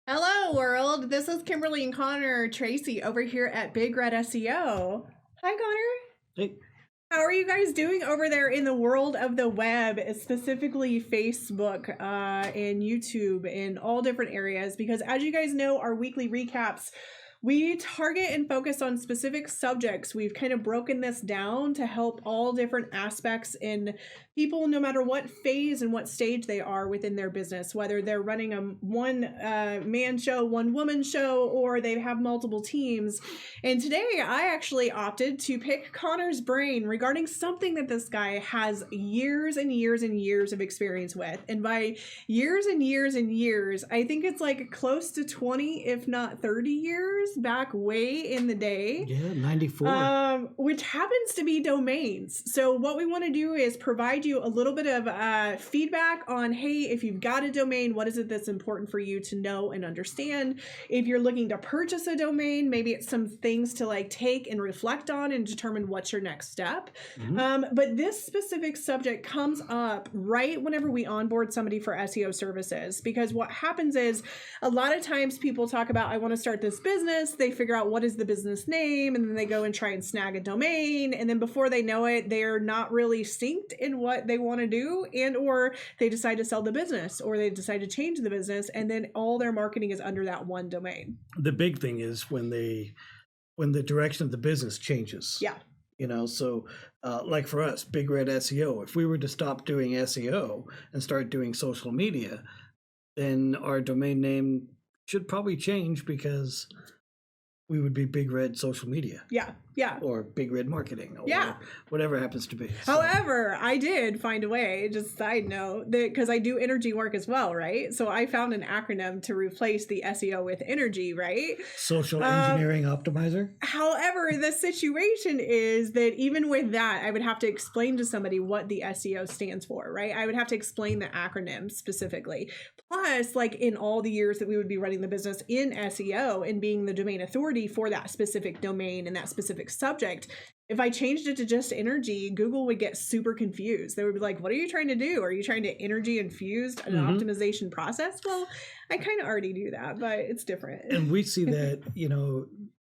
Hello, world. This is Kimberly and Connor Tracy over here at Big Red SEO. Hi, Connor. Hey. How are you guys doing over there in the world of the web, specifically Facebook and YouTube and all different areas? Because as you guys know, our weekly recaps, we target and focus on specific subjects. We've kind of broken this down to help all different aspects in people, no matter what phase and what stage they are within their business, whether they're running a one man show, one woman show, or they have multiple teams. And today I actually opted to pick Connor's brain regarding something that this guy has years and years and years of experience with. And by years and years and years, I think it's like close to 20, if not 30 years back way in the day. Yeah, 94. Which happens to be domains. So what we want to do is provide you a little bit of feedback on, hey, if you've got a domain, what is it that's important for you to know and understand? If you're looking to purchase a domain, maybe it's some things to like take and reflect on and determine what's your next step. But this specific subject comes up right whenever we onboard somebody for SEO services, because what happens is a lot of times people talk about, I want to start this business. They figure out what is the business name, and then they go and try and snag a domain. And then before they know it, they're not really synced in what they want to do, and or they decide to sell the business, or they decide to change the business, and then all their marketing is under that one domain. The big thing is when the direction of the business changes. Yeah. You know, so like for us, Big Red SEO, if we were to stop doing SEO and start doing social media, then our domain name should probably change, because we would be Big Red Social Media. Yeah. Yeah. Or Big Red Marketing. Or yeah. Whatever happens to be. So. However, I did find a way, just side note, that because I do energy work as well, right? So I found an acronym to replace the SEO with energy, right? Social Engineering Optimizer. However, the situation is that even with that, I would have to explain to somebody what the SEO stands for, right? I would have to explain the acronym specifically. Plus, like in all the years that we would be running the business in SEO and being the domain authority for that specific domain and that specific subject, if I changed it to just energy, Google would get super confused. They would be like, what are you trying to do? Are you trying to energy infuse an optimization process? Well, I kind of already do that, but it's different. And we see that, you know,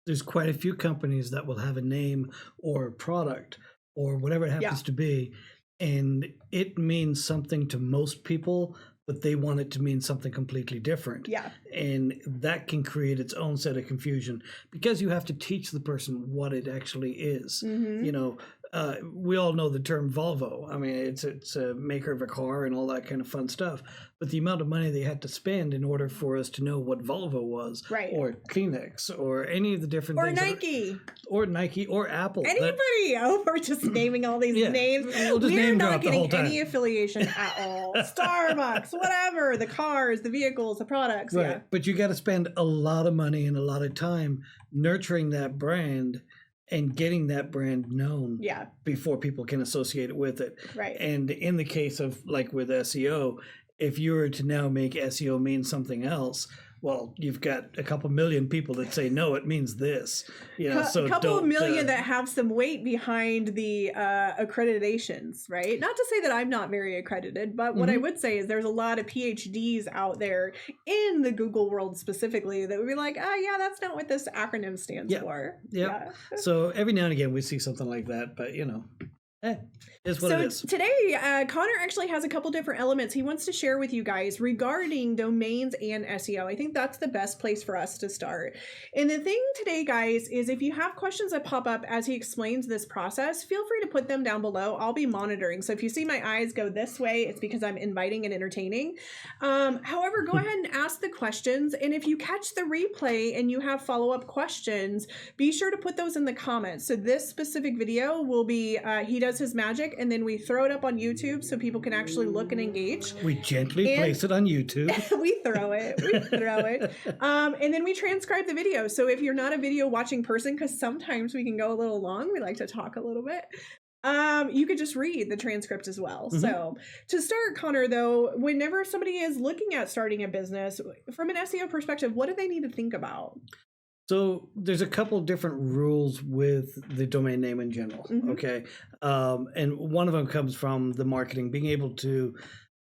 there's quite a few companies that will have a name or a product or whatever it happens to be, and it means something to most people, but they want it to mean something completely different. Yeah. And that can create its own set of confusion, because you have to teach the person what it actually is. You know, we all know the term Volvo. I mean, it's a maker of a car and all that kind of fun stuff. But the amount of money they had to spend in order for us to know what Volvo was, right, or Kleenex, or any of the different things. Or Nike. Or Apple. Anybody. We're just naming all these names. We'll just We're name not drop the whole getting time. any affiliation at all. Starbucks, whatever, the cars, the vehicles, the products. Right. Yeah. But you got to spend a lot of money and a lot of time nurturing that brand and getting that brand known before people can associate it with it. Right. And in the case of like with SEO, if you were to now make SEO mean something else, well, you've got a couple million people that say, no, it means this. You know, so a couple of million that have some weight behind the accreditations, right? Not to say that I'm not very accredited, but what I would say is there's a lot of PhDs out there in the Google world specifically that would be like, yeah, that's not what this acronym stands for. Yeah. So every now and again we see something like that, but you know. Is what it is. Today, Connor actually has a couple different elements he wants to share with you guys regarding domains and SEO. I think that's the best place for us to start. And the thing today, guys, is if you have questions that pop up as he explains this process, feel free to put them down below. I'll be monitoring. So if you see my eyes go this way, it's because I'm inviting and entertaining. However, go ahead and ask the questions. And if you catch the replay and you have follow-up questions, be sure to put those in the comments. So this specific video will be, he does his magic, and then we throw it up on YouTube so people can actually look and engage. We gently place it on YouTube. we throw it. And then we transcribe the video. So if you're not a video watching person, because sometimes we can go a little long, we like to talk a little bit, you could just read the transcript as well. So to start, Connor, though, whenever somebody is looking at starting a business, from an SEO perspective, what do they need to think about? So there's a couple different rules with the domain name in general, okay? And one of them comes from the marketing, being able to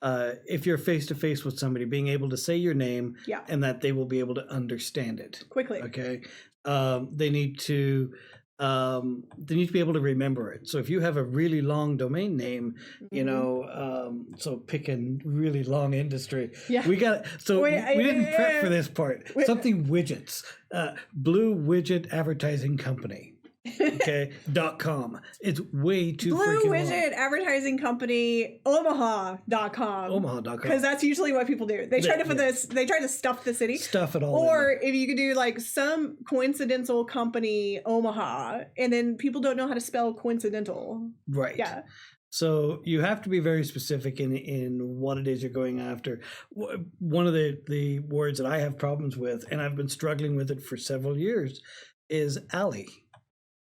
if you're face to face with somebody, being able to say your name Yeah. and that they will be able to understand it Quickly. Okay. They need to be able to remember it. So if you have a really long domain name, you know, so pick a really long industry. Yeah. We got so we didn't prep for this part. Something widgets, Blue Widget Advertising Company. Okay, .com. It's way too Blue freaking Widget long. Advertising Company, Omaha.com. Omaha.com. Because that's usually what people do. They try to put this. They try to stuff the city. Stuff it all. Or if you could do like some coincidental company, Omaha, and then people don't know how to spell coincidental. Right. Yeah. So you have to be very specific in what it is you're going after. One of the words that I have problems with, and I've been struggling with it for several years, is alley.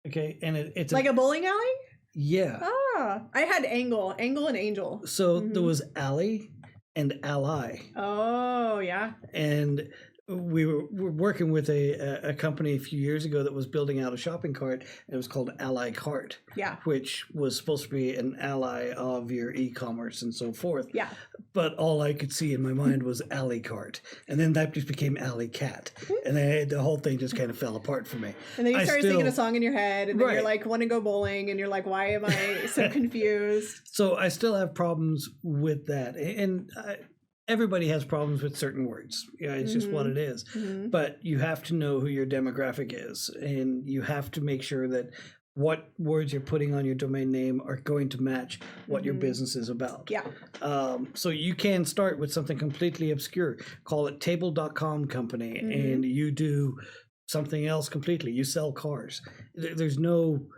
Okay, and it's like a bowling alley. Yeah. Ah, I had angle and angel. So there was alley and ally. Oh yeah. And we were working with a company a few years ago that was building out a shopping cart. And it was called Ally Cart. Yeah. Which was supposed to be an ally of your e-commerce and so forth. Yeah. But all I could see in my mind was Alley Cart. And then that just became Alley Cat. And then the whole thing just kind of fell apart for me. And then you started singing a song in your head. And then you're like, want to go bowling. And you're like, why am I so confused? So I still have problems with that. And everybody has problems with certain words. Yeah, it's just what it is. But you have to know who your demographic is. And you have to make sure that what words you're putting on your domain name are going to match what your business is about. Yeah. So you can start with something completely obscure. Call it table.com company and you do something else completely. You sell cars. There's no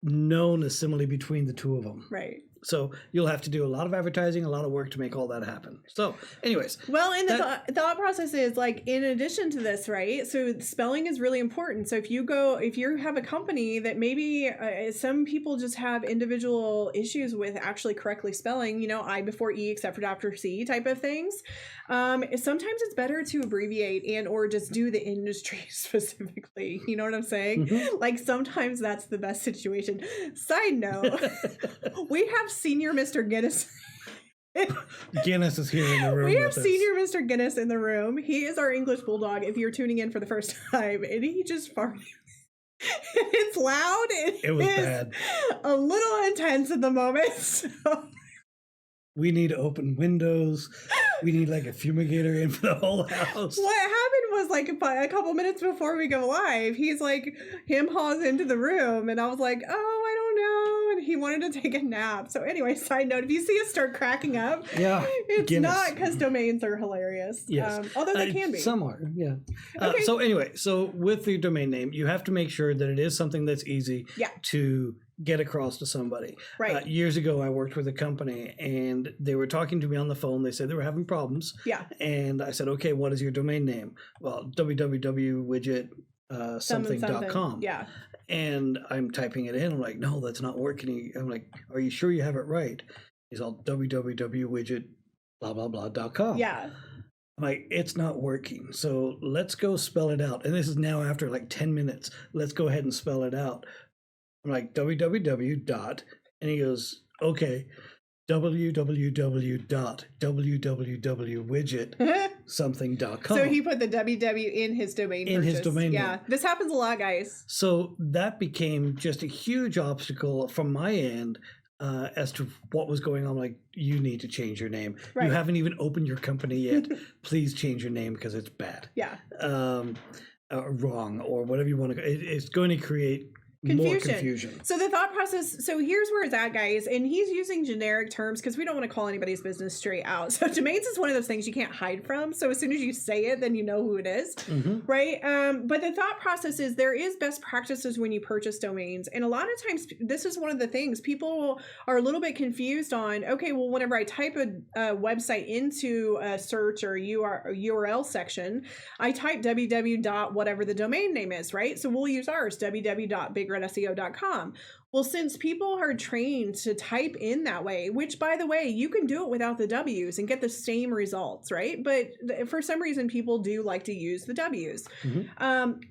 known assembly between the two of them. Right. So you'll have to do a lot of advertising, a lot of work to make all that happen. So anyways. Well, and the thought process is like, in addition to this, right? So spelling is really important. So if you have a company that maybe some people just have individual issues with actually correctly spelling, you know, I before E except for after C type of things. Sometimes it's better to abbreviate and or just do the industry specifically. You know what I'm saying? Like sometimes that's the best situation. Side note, we have senior Mr. Guinness. Guinness is here in the room. We have senior Mr. Guinness in the room. He is our English bulldog if you're tuning in for the first time. And he just farted. It's loud. It was bad. A little intense at the moment. So. We need to open windows. We need like a fumigator in for the whole house. What happened was like a couple minutes before we go live, he's like, him-haws into the room. And I was like, oh, I don't know. And he wanted to take a nap. So anyway, side note, if you see us start cracking up, it's Guinness. Not because domains are hilarious. Yes. Although they can be. Some are, yeah. Okay. So anyway, so with your domain name, you have to make sure that it is something that's easy to get across to somebody. Right. Years ago, I worked with a company and they were talking to me on the phone. They said they were having problems. Yeah. And I said, okay, what is your domain name? Well, www.widget something.com. Yeah. And I'm typing it in. I'm like, no, that's not working. I'm like, are you sure you have it right? He's all www.widget blah, blah, blah.com. Yeah. I'm like, it's not working. So let's go spell it out. And this is now after like 10 minutes. Let's go ahead and spell it out. I'm like, www. And he goes, okay, www.widget something.com. So he put the www in his domain. In his domain name. Yeah, this happens a lot, guys. So that became just a huge obstacle from my end as to what was going on. Like, you need to change your name. Right. You haven't even opened your company yet. Please change your name because it's bad. Yeah. Wrong or whatever you want to. It's going to create more confusion. So the thought process, so here's where it's at, guys, and he's using generic terms because we don't want to call anybody's business straight out. So domains is one of those things you can't hide from. So as soon as you say it, then you know who it is, right? But the thought process is there is best practices when you purchase domains. And a lot of times, this is one of the things people are a little bit confused on. Okay, well, whenever I type a website into a search or URL section, I type www. whatever the domain name is, right? So we'll use ours, www.bigredseo.com. Well, since people are trained to type in that way, which by the way, you can do it without the W's and get the same results, right? But for some reason, people do like to use the W's.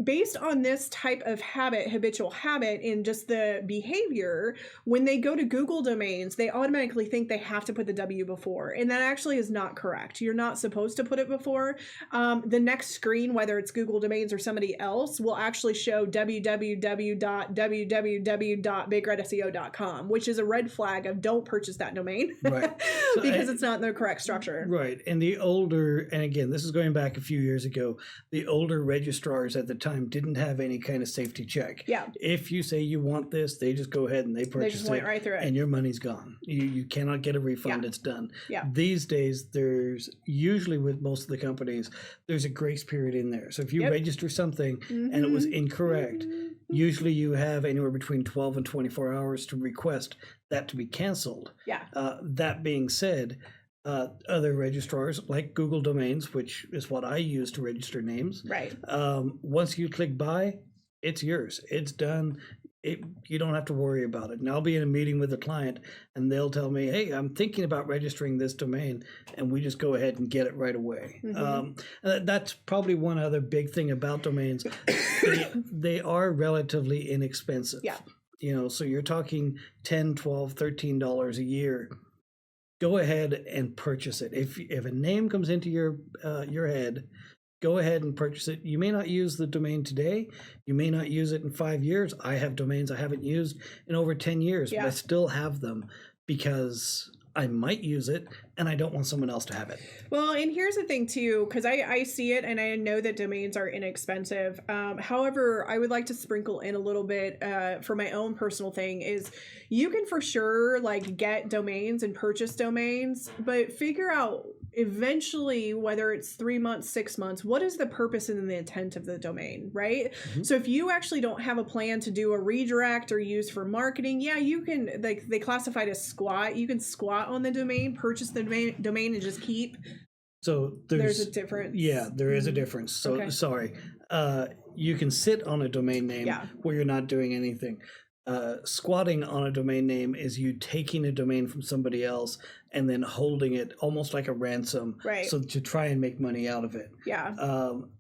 Based on this type of habit, habitual habit, in just the behavior, when they go to Google domains, they automatically think they have to put the W before. And that actually is not correct. You're not supposed to put it before. The next screen, whether it's Google domains or somebody else, will actually show www.bigredseo.com, which is a red flag of don't purchase that domain, right? So, because it's not in the correct structure. Right. And the older, and again, this is going back a few years ago, the older registrars at the time didn't have any kind of safety check. Yeah. If you say you want this, they just go ahead and they purchase They just went right through it. And your money's gone. You cannot get a refund. Yeah. It's done. Yeah. These days, there's usually with most of the companies, there's a grace period in there. So if you register something and it was incorrect, usually you have anywhere between 12 and 24 hours to request that to be canceled. Yeah. That being said, other registrars like Google Domains, which is what I use to register names. Right. Once you click buy, it's yours. It's done. You don't have to worry about it. And I'll be in a meeting with a client and they'll tell me, hey, I'm thinking about registering this domain, and we just go ahead and get it right away. That's probably one other big thing about domains. They are relatively inexpensive. Yeah. So you're talking $10, $12, $13 a year. Go ahead and purchase it. If a name comes into your head, go ahead and purchase it. You may not use the domain today. You may not use it in 5 years. I have domains I haven't used in over 10 years, but I still have them because I might use it and I don't want someone else to have it. Well, and here's the thing too, because I see it and I know that domains are inexpensive. However, I would like to sprinkle in a little bit for my own personal thing is you can for sure like get domains and purchase domains, but figure out eventually, whether it's 3 months, 6 months, what is the purpose and the intent of the domain, right? So if you actually don't have a plan to do a redirect or use for marketing, you can, like they classify it as squat. You can squat on the domain, purchase the domain and just keep. So there's a difference. Yeah, there is a difference. So sorry. You can sit on a domain name where you're not doing anything. Squatting on a domain name is you taking a domain from somebody else and then holding it almost like a ransom, right? So to try and make money out of it.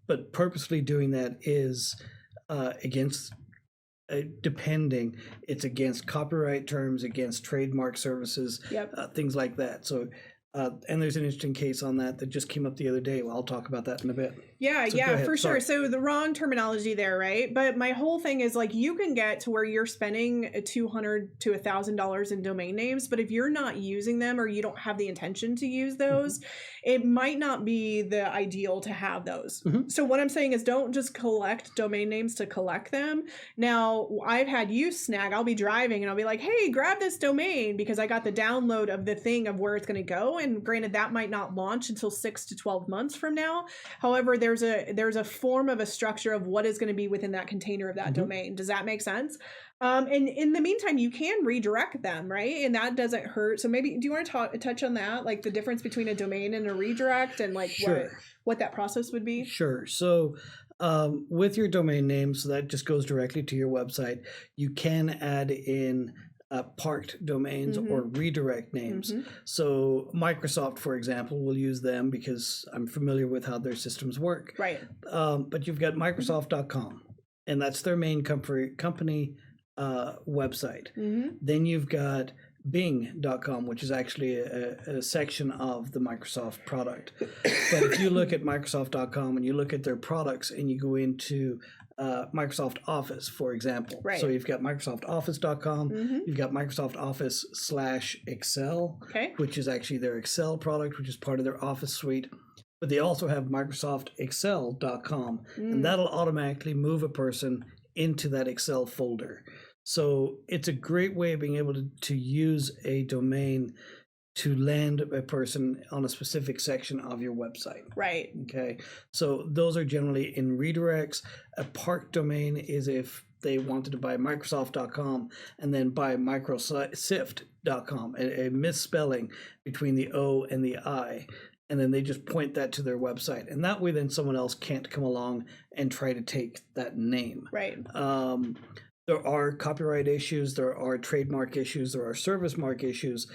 But purposely doing that is against, depending, it's against copyright terms, against trademark services, things like that. So. And there's an interesting case on that just came up the other day. Well, I'll talk about that in a bit. Yeah, for sure. So the wrong terminology there, right? But my whole thing is like you can get to where you're spending $200 to $1,000 in domain names, but if you're not using them or you don't have the intention to use those, it might not be the ideal to have those. So what I'm saying is don't just collect domain names to collect them. Now, I've had you snag, I'll be driving and I'll be like, hey, grab this domain because I got the download of the thing of where it's going to go. And granted, that might not launch until 6 to 12 months from now. However, there's a form of a structure of what is going to be within that container of that domain. Does that make sense? And in the meantime, you can redirect them, right? And that doesn't hurt. So maybe, do you want to touch on that? Like the difference between a domain and a redirect and like what that process would be? Sure. So with your domain name, so that just goes directly to your website, you can add in parked domains or redirect names. So Microsoft, for example, will use them because I'm familiar with how their systems work. Right. But you've got Microsoft.com, and that's their main company website. Then you've got Bing.com, which is actually a section of the Microsoft product. But if you look at Microsoft.com and you look at their products and you go into Microsoft Office, for example. Right. So you've got MicrosoftOffice.com, you've got Microsoft Office /Excel, which is actually their Excel product, which is part of their Office suite. But they also have MicrosoftExcel.com, and that'll automatically move a person into that Excel folder. So it's a great way of being able to use a domain to land a person on a specific section of your website. Right. Okay. So those are generally in redirects. A parked domain is if they wanted to buy Microsoft.com and then buy Microsift.com, a misspelling between the O and the I. And then they just point that to their website. And that way then someone else can't come along and try to take that name. Right. there are copyright issues, there are trademark issues, there are service mark issues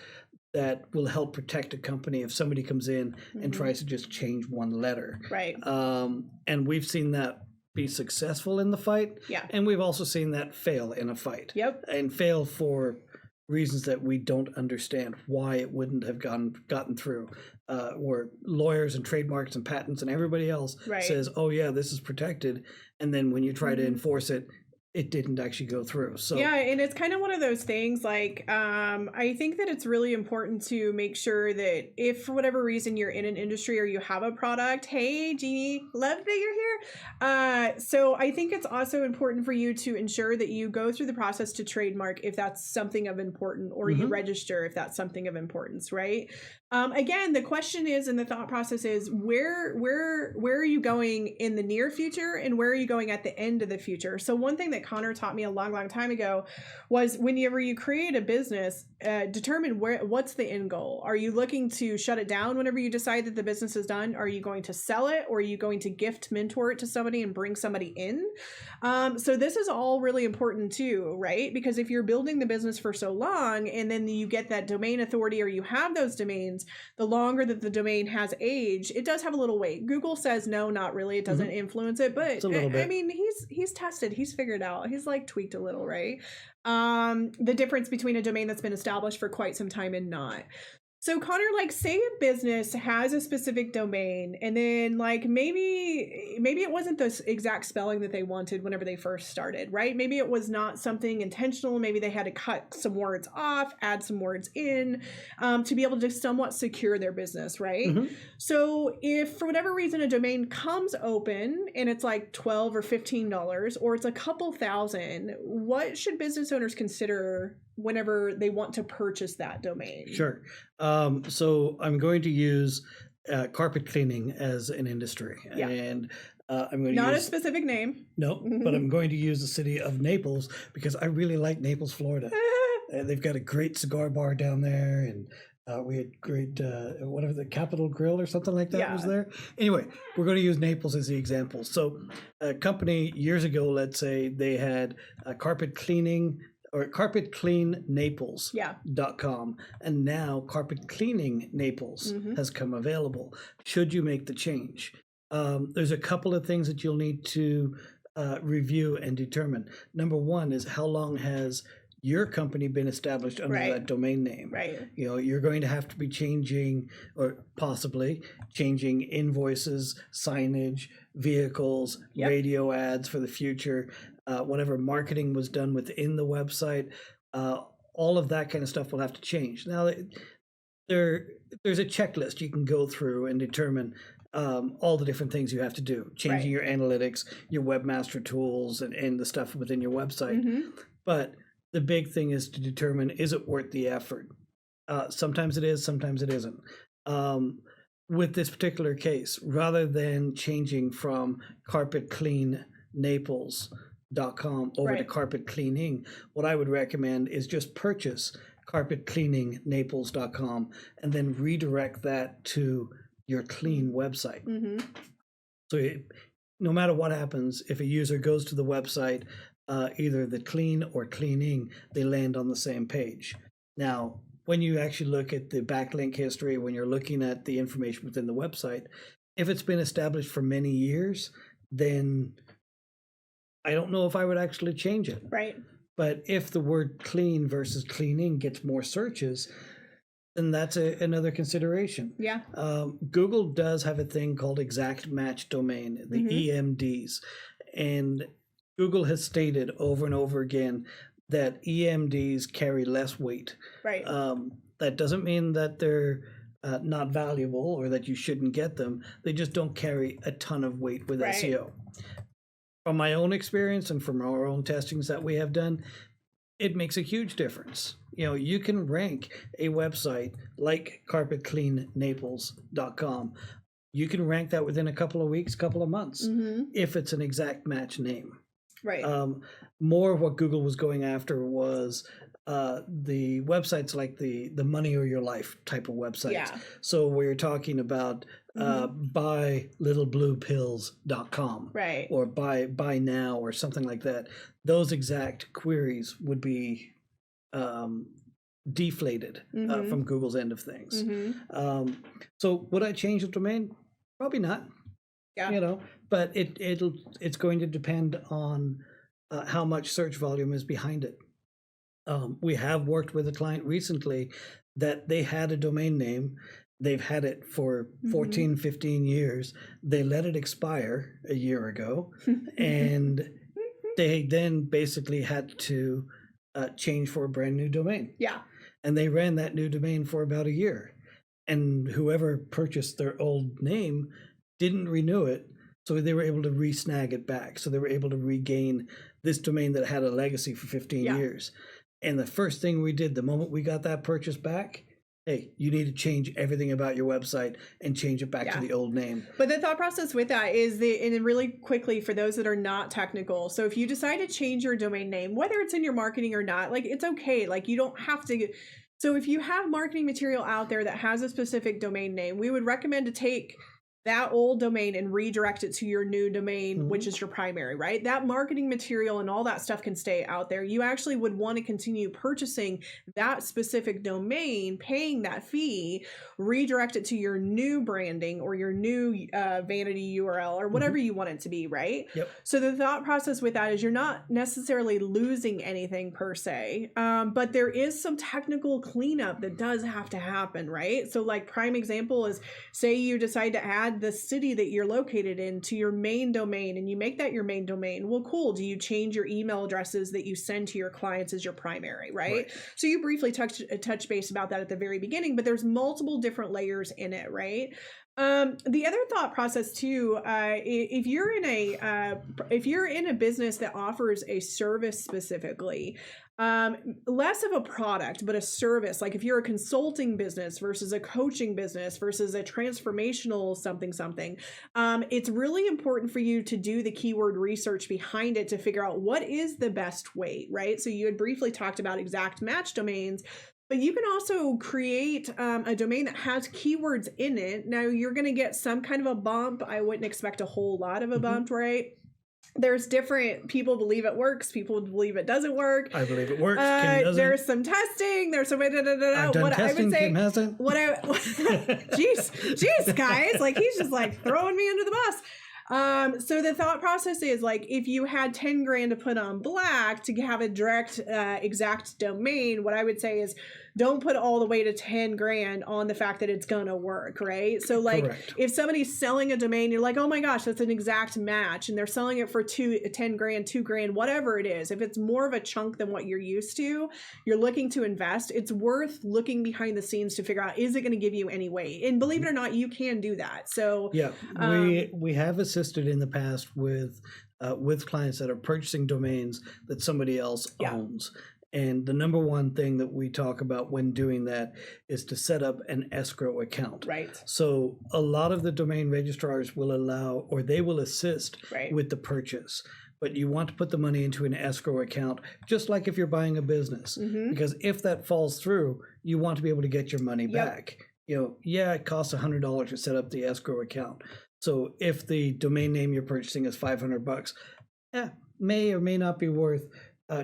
that will help protect a company if somebody comes in and tries to just change one letter. Right. And we've seen that be successful in the fight. Yeah. And we've also seen that fail in a fight. Yep. And fail for reasons that we don't understand why it wouldn't have gotten through. Where lawyers and trademarks and patents and everybody else says, oh yeah, this is protected. And then when you try to enforce it, it didn't actually go through. So yeah, and it's kind of one of those things like I think that it's really important to make sure that if for whatever reason you're in an industry or you have a product, hey Jeannie, love that you're here. So I think it's also important for you to ensure that you go through the process to trademark if that's something of importance, or you register if that's something of importance, right? Again, the question is, and the thought process is, where are you going in the near future, and where are you going at the end of the future? So one thing that Conor taught me a long time ago was whenever you create a business, determine what's the end goal. Are you looking to shut it down whenever you decide that the business is done? Are you going to sell it, or are you going to gift mentor it to somebody and bring somebody in? So this is all really important too, right? Because if you're building the business for so long and then you get that domain authority, or you have those domains, the longer that the domain has age, it does have a little weight. Google says no, not really. It doesn't influence it, but it's a little bit. I mean, he's tested, he's figured out, he's like tweaked a little, right? The difference between a domain that's been established for quite some time and not. So Conor, like, say a business has a specific domain, and then like maybe it wasn't the exact spelling that they wanted whenever they first started, right? Maybe it was not something intentional. Maybe they had to cut some words off, add some words in, to be able to somewhat secure their business, right? So if for whatever reason a domain comes open and it's like $12 or $15, or it's a couple thousand, what should business owners consider whenever they want to purchase that domain? Sure. So I'm going to use carpet cleaning as an industry, and I'm going to not use, a specific name. No, but I'm going to use the city of Naples because I really like Naples, Florida. They've got a great cigar bar down there, and we had great whatever, the Capitol Grill or something like that was there. Anyway, we're going to use Naples as the example. So a company years ago, let's say they had carpet cleaning, or carpetcleannaples.com, and now carpet cleaning Naples has come available. Should you make the change? There's a couple of things that you'll need to review and determine. Number one is, how long has your company been established under that domain name? Right. You know, you're going to have to be changing, or possibly changing, invoices, signage, vehicles, radio ads for the future, whatever marketing was done within the website, all of that kind of stuff will have to change. Now, there's a checklist you can go through and determine all the different things you have to do, changing your analytics, your webmaster tools, and the stuff within your website. But the big thing is to determine, is it worth the effort? Sometimes it is, sometimes it isn't. With this particular case, rather than changing from carpetcleannaples.com over to carpet cleaning, what I would recommend is just purchase carpetcleannaples.com and then redirect that to your clean website. So no matter what happens, if a user goes to the website, either the clean or cleaning, they land on the same page. Now, when you actually look at the backlink history, when you're looking at the information within the website, if it's been established for many years, then I don't know if I would actually change it. Right. But if the word clean versus cleaning gets more searches, then that's another consideration. Yeah. Google does have a thing called exact match domain, the EMDs. And Google has stated over and over again that EMDs carry less weight. Right. That doesn't mean that they're not valuable or that you shouldn't get them. They just don't carry a ton of weight with SEO. From my own experience and from our own testings that we have done, it makes a huge difference. You know, you can rank a website like carpetcleannaples.com. You can rank that within a couple of weeks, couple of months, if it's an exact match name. Right. More of what Google was going after was the websites like the money or your life type of websites. Yeah. So where you're talking about buylittlebluepills.com, right, or buy now or something like that, those exact queries would be deflated from Google's end of things. So would I change the domain? Probably not. Yeah. But it's going to depend on how much search volume is behind it. We have worked with a client recently that they had a domain name. They've had it for 14, 15 years. They let it expire a year ago, and they then basically had to change for a brand new domain. Yeah. And they ran that new domain for about a year. And whoever purchased their old name didn't renew it, so they were able to re-snag it back. So they were able to regain this domain that had a legacy for 15 years. And the first thing we did, the moment we got that purchase back, hey, you need to change everything about your website and change it back to the old name. But the thought process with that is and then really quickly for those that are not technical. So if you decide to change your domain name, whether it's in your marketing or not, like it's okay. Like you don't have to. So if you have marketing material out there that has a specific domain name, we would recommend to take that old domain and redirect it to your new domain, which is your primary, right? That marketing material and all that stuff can stay out there. You actually would want to continue purchasing that specific domain, paying that fee, redirect it to your new branding or your new vanity URL or whatever you want it to be, right? Yep. So the thought process with that is you're not necessarily losing anything per se, but there is some technical cleanup that does have to happen, right? So like prime example is, say you decide to add the city that you're located in to your main domain and you make that your main domain. Well, cool. Do you change your email addresses that you send to your clients as your primary, right? So you briefly touch base about that at the very beginning, but there's multiple different layers in it, right? The other thought process too, if you're in a business that offers a service specifically, less of a product, but a service, like if you're a consulting business versus a coaching business versus a transformational something, it's really important for you to do the keyword research behind it to figure out what is the best way, right? So you had briefly talked about exact match domains, but you can also create a domain that has keywords in it. Now you're going to get some kind of a bump. I wouldn't expect a whole lot of a bump, right? There's different people believe it works. People believe it doesn't work. I believe it works. Kim doesn't. There's some testing. There's some I've done testing. Kim hasn't. Jeez, guys, like he's just like throwing me under the bus. So the thought process is like, if you had 10 grand to put on black to have a direct, exact domain, what I would say is don't put all the way to 10 grand on the fact that it's going to work, right? So like if somebody's selling a domain, you're like, oh my gosh, that's an exact match. And they're selling it for 10 grand, 2 grand, whatever it is. If it's more of a chunk than what you're used to, you're looking to invest, it's worth looking behind the scenes to figure out, is it going to give you any weight? And believe it or not, you can do that. So yeah, we have assisted in the past with clients that are purchasing domains that somebody else owns. And the number one thing that we talk about when doing that is to set up an escrow account. Right. So a lot of the domain registrars will allow, or they will assist with the purchase. But you want to put the money into an escrow account, just like if you're buying a business. Because if that falls through, you want to be able to get your money back. It costs $100 to set up the escrow account. So if the domain name you're purchasing is $500, may or may not be worth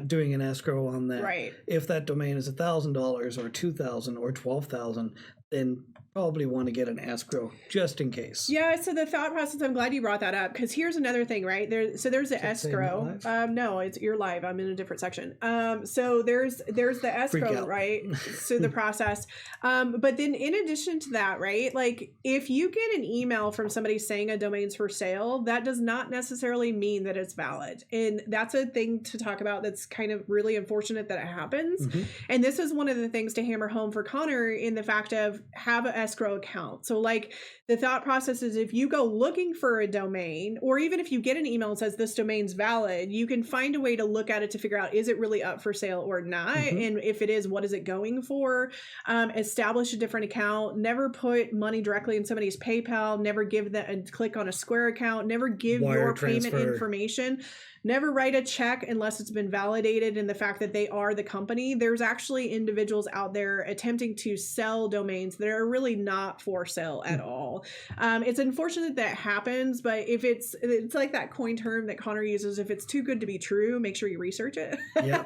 doing an escrow on that. Right. If that domain is $1,000 or $2,000 or $12,000, then probably want to get an escrow just in case. Yeah, so the thought process, I'm glad you brought that up, because here's another thing, right? There's the escrow. No, you're live. I'm in a different section. So there's the escrow, right? So the process. But then in addition to that, right? Like if you get an email from somebody saying a domain's for sale, that does not necessarily mean that it's valid. And that's a thing to talk about that's kind of really unfortunate that it happens. And this is one of the things to hammer home for Conor in the fact of have a escrow account. So like the thought process is if you go looking for a domain, or even if you get an email that says this domain's valid, you can find a way to look at it to figure out, is it really up for sale or not? And if it is, what is it going for? Establish a different account, never put money directly in somebody's PayPal, never give that and click on a Square account, never give your payment information. Never write a check unless it's been validated in the fact that they are the company. There's actually individuals out there attempting to sell domains that are really not for sale at all. It's unfortunate that happens, but if it's like that coin term that Conor uses, if it's too good to be true, make sure you research it. Yeah.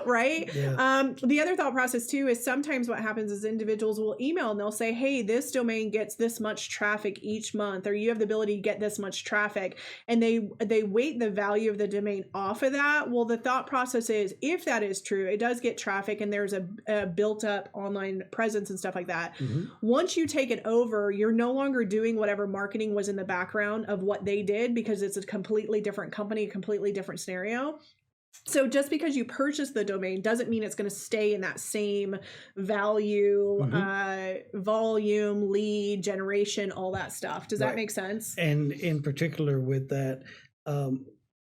Right? Yeah. The other thought process too is sometimes what happens is individuals will email and they'll say, hey, this domain gets this much traffic each month, or you have the ability to get this much traffic. And they weight the value of the domain off of that. Well, the thought process is if that is true, it does get traffic and there's a built up online presence and stuff like that. Once you take it over, you're no longer doing whatever marketing was in the background of what they did, because it's a completely different company, completely different scenario. So just because you purchase the domain doesn't mean it's going to stay in that same value, volume, lead generation, all that stuff. Does that make sense? And in particular with that,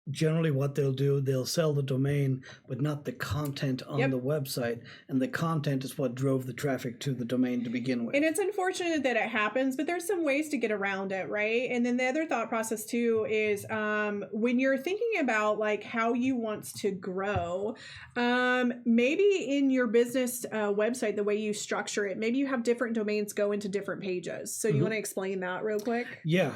generally what they'll do, they'll sell the domain, but not the content on the website. And the content is what drove the traffic to the domain to begin with. And it's unfortunate that it happens, but there's some ways to get around it, right? And then the other thought process too is when you're thinking about like how you want to grow, maybe in your business website, the way you structure it, maybe you have different domains go into different pages. So do you want to explain that real quick? Yeah.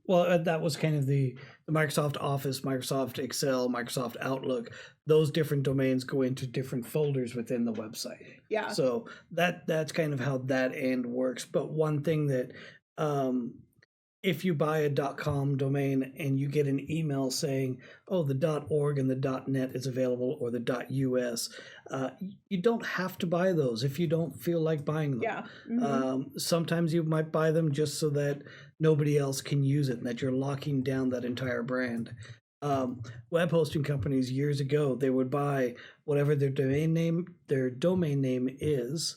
Well, that was kind of the Microsoft Office, Microsoft Excel, Microsoft Outlook. Those different domains go into different folders within the website. Yeah. So that's kind of how that end works. But one thing that if you buy a .com domain and you get an email saying, oh, the .org and the .net is available, or the .us, you don't have to buy those if you don't feel like buying them. Yeah. Sometimes you might buy them just so that nobody else can use it and that you're locking down that entire brand. Web hosting companies years ago, they would buy whatever their domain name is,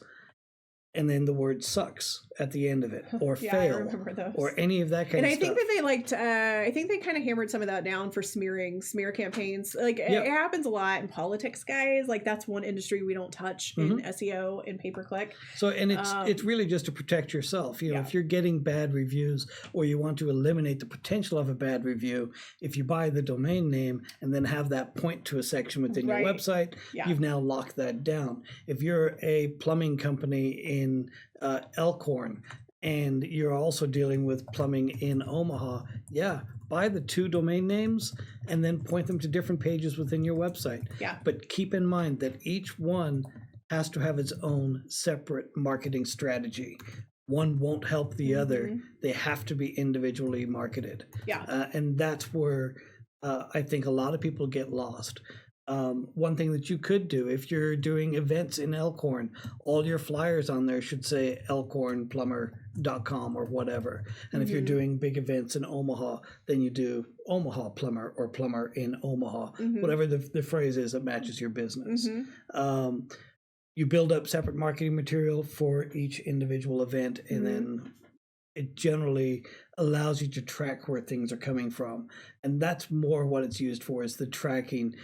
and then the word sucks at the end of it, or fail, or any of that kind of stuff. And I think that I think they kind of hammered some of that down for smear campaigns. Like it happens a lot in politics, guys. Like that's one industry we don't touch in SEO and pay-per-click. So, and it's really just to protect yourself. You know, if you're getting bad reviews or you want to eliminate the potential of a bad review, if you buy the domain name and then have that point to a section within your website, you've now locked that down. If you're a plumbing company in Elkhorn and you're also dealing with plumbing in Omaha, buy the two domain names and then point them to different pages within your website. But keep in mind that each one has to have its own separate marketing strategy. One won't help the other. They have to be individually marketed. And that's where I think a lot of people get lost. One thing that you could do, if you're doing events in Elkhorn, all your flyers on there should say elkhornplumber.com or whatever. And if you're doing big events in Omaha, then you do Omaha Plumber or Plumber in Omaha, whatever the phrase is that matches your business. You build up separate marketing material for each individual event, and then it generally allows you to track where things are coming from. And that's more what it's used for, is the tracking.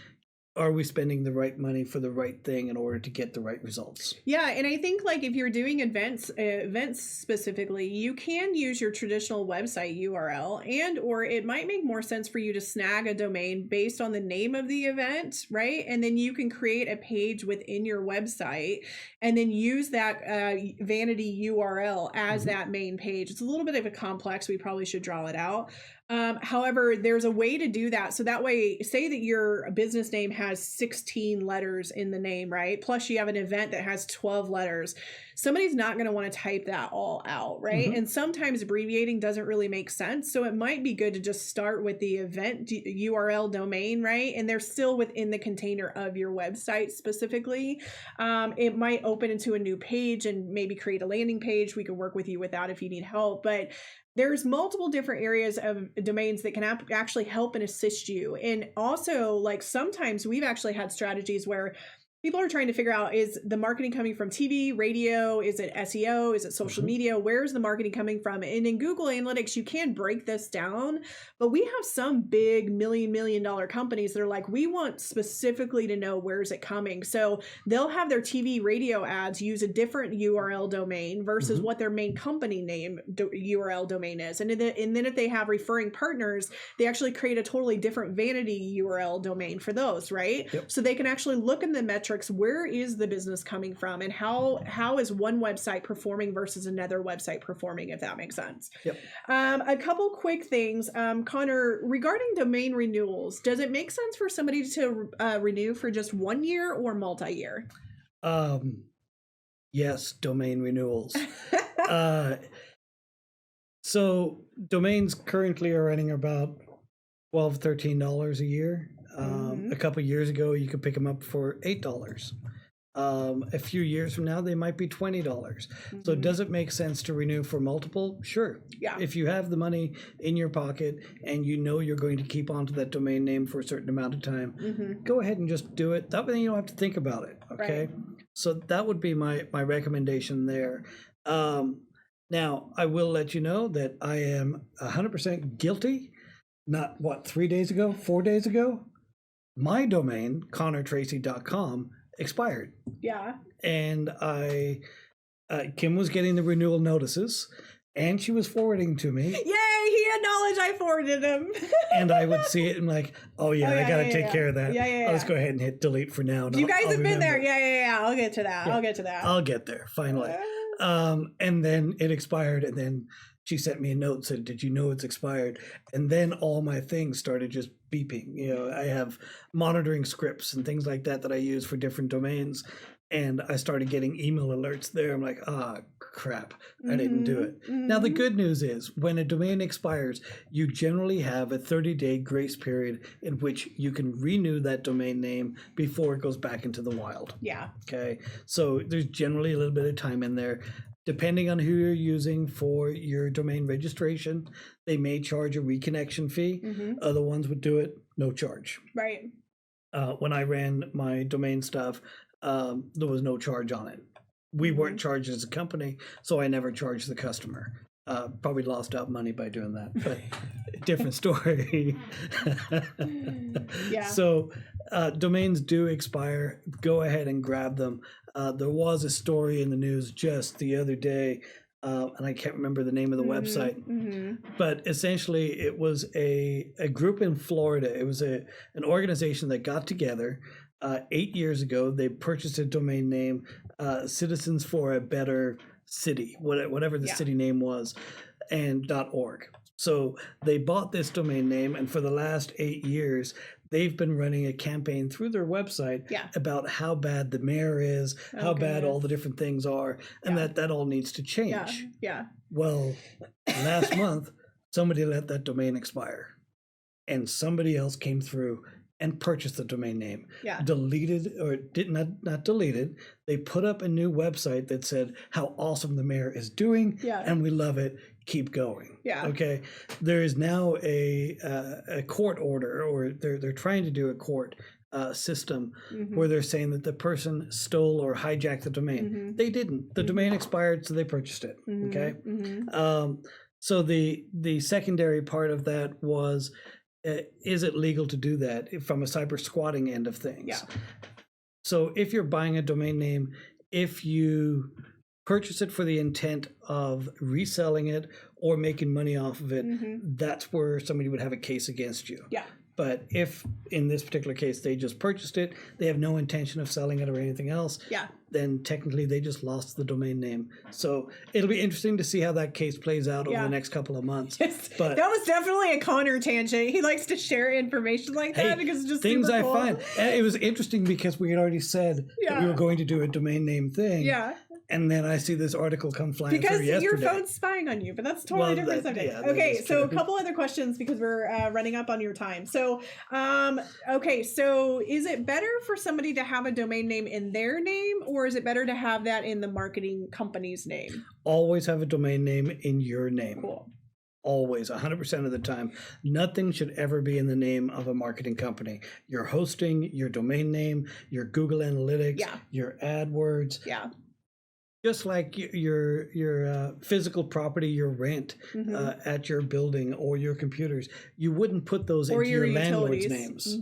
Are we spending the right money for the right thing in order to get the right results? Yeah, and I think like if you're doing events specifically, you can use your traditional website URL, and or it might make more sense for you to snag a domain based on the name of the event, right? And then you can create a page within your website and then use that vanity URL as that main page. It's a little bit of a complex. We probably should draw it out. However, there's a way to do that. So that way, say that your business name has 16 letters in the name, right? Plus you have an event that has 12 letters. Somebody's not going to want to type that all out, right? And sometimes abbreviating doesn't really make sense. So it might be good to just start with the event URL domain, right? And they're still within the container of your website specifically. It might open into a new page and maybe create a landing page. We could work with you with that if you need help. But there's multiple different areas of domains that can actually help and assist you. And also, like sometimes we've actually had strategies where people are trying to figure out, is the marketing coming from TV, radio? Is it SEO? Is it social media? Where's the marketing coming from? And in Google Analytics, you can break this down, but we have some big million dollar companies that are like, we want specifically to know where's it coming. So they'll have their TV, radio ads use a different URL domain versus what their main company name URL domain is. And then if they have referring partners, they actually create a totally different vanity URL domain for those, right? Yep. So they can actually look in the metrics, where is the business coming from, and how is one website performing versus another website performing, if that makes sense. Yep. A couple quick things, Conor, regarding domain renewals, does it make sense for somebody to renew for just 1 year or multi-year? Yes, domain renewals. So domains currently are running about $12, $13 a year. A couple of years ago, you could pick them up for $8. A few years from now, they might be $20. So does it make sense to renew for multiple? Sure. Yeah. If you have the money in your pocket and you know you're going to keep onto that domain name for a certain amount of time, go ahead and just do it. That way you don't have to think about it. Okay. Right. So that would be my recommendation there. Now, I will let you know that I am 100% guilty. Not, 3 days ago, 4 days ago, my domain, ConorTracy.com, expired. Yeah. And Kim was getting the renewal notices, and she was forwarding to me. Yay! He acknowledged I forwarded him. And I would see it and like, I got to take care of that. Yeah. Let's go ahead and hit delete for now. You guys have been there. Yeah. I'll get to that. Yeah. I'll get to that. I'll get there, finally. And then it expired, and then she sent me a note and said, "Did you know it's expired?" And then all my things started just beeping. I have monitoring scripts and things like that I use for different domains. And I started getting email alerts there. I'm like, crap, I didn't do it. Now, the good news is when a domain expires, you generally have a 30-day grace period in which you can renew that domain name before it goes back into the wild. Yeah. Okay. So there's generally a little bit of time in there. Depending on who you're using for your domain registration, they may charge a reconnection fee. Other ones would do it no charge. Right. When I ran my domain stuff, there was no charge on it. We weren't charged as a company, so I never charged the customer. Probably lost out money by doing that, but different story. Yeah. So domains do expire. Go ahead and grab them. There was a story in the news just the other day, and I can't remember the name of the website, but essentially it was a group in Florida. It was an organization that got together 8 years ago. They purchased a domain name, Citizens for a Better City, whatever the city name was, and .org. So they bought this domain name, and for the last 8 years, they've been running a campaign through their website about how bad the mayor is, how bad all the different things are, and that all needs to change. Yeah. Well, last month, somebody let that domain expire, and somebody else came through and purchased the domain name. Deleted, or did not deleted. They put up a new website that said how awesome the mayor is doing, and we love it. Keep going. Okay. There is now a court order, or they're trying to do a court system where they're saying that the person stole or hijacked the domain. They didn't. The domain expired, so they purchased it. Okay. So the secondary part of that was, is it legal to do that from a cyber squatting end of things? So if you're buying a domain name, if you purchase it for the intent of reselling it or making money off of it, that's where somebody would have a case against you. But if in this particular case they just purchased it, they have no intention of selling it or anything else, then technically they just lost the domain name. So it'll be interesting to see how that case plays out over the next couple of months. But that was definitely a Conor tangent. He likes to share information like that because it's just things super I cool. find. And it was interesting because we had already said that we were going to do a domain name thing. And then I see this article come flying through yesterday. Because your phone's spying on you, but that's totally different subject. Okay, so a couple other questions because we're running up on your time. So, so is it better for somebody to have a domain name in their name, or is it better to have that in the marketing company's name? Always have a domain name in your name. Cool. Always, 100% of the time. Nothing should ever be in the name of a marketing company. Your hosting, your domain name, your Google Analytics, your AdWords. Yeah. Just like your physical property, your rent at your building or your computers, you wouldn't put those into your landlord's names.